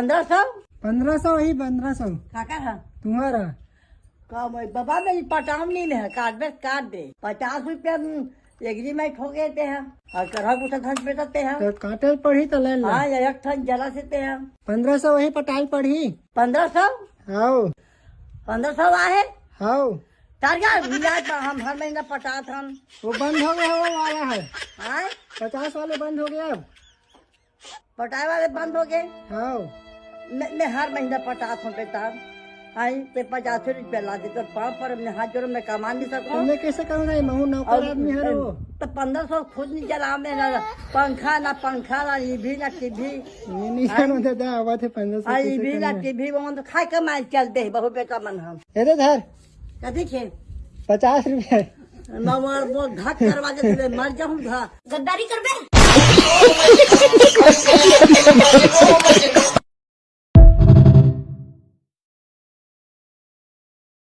1500 1500 वही 1500 काका है तुम्हारा। कम बाबा मेरी पटाम नहीं ले काट बे काट दे 50 रुपया एग्रीमेंट हो गए थे हम और करहा कुछ धन बेचते हैं तो काटल पड़ी तो ले लो। हाँ या एक ठन जला से हैं 1500 वही पटाल पड़ी। 1500 हाउ 1500 आए हाउ तारगा मिलाद हम हर महीना पटात हम वो बंद हो गया, वो वाला है आए 50 वाले बंद हो गया अब। पटाए वाले बंद हो गए। हाउ मैं हर महीना पटात हूँ बेटा आई पे 50 रुपया ला दे तो पाँव पर अपने हाथ जोड़ में कमा नहीं सकूँ मैं कैसे करूँगा, महू नौकर आदमी है वो। तो 1500 खुद नहीं चला में ना पंखा ना टीवी ना टीवी नहीं जानो दादा आवा थे 1500 हाँ कैसे टीवी ना करना है? टीवी वो तो खाए कमाए चलते है बहु बेटा मन हम अरे धर कथी खे 50 रुपया मगर वो घाट करवा के मर जाऊँ गद्दारी कर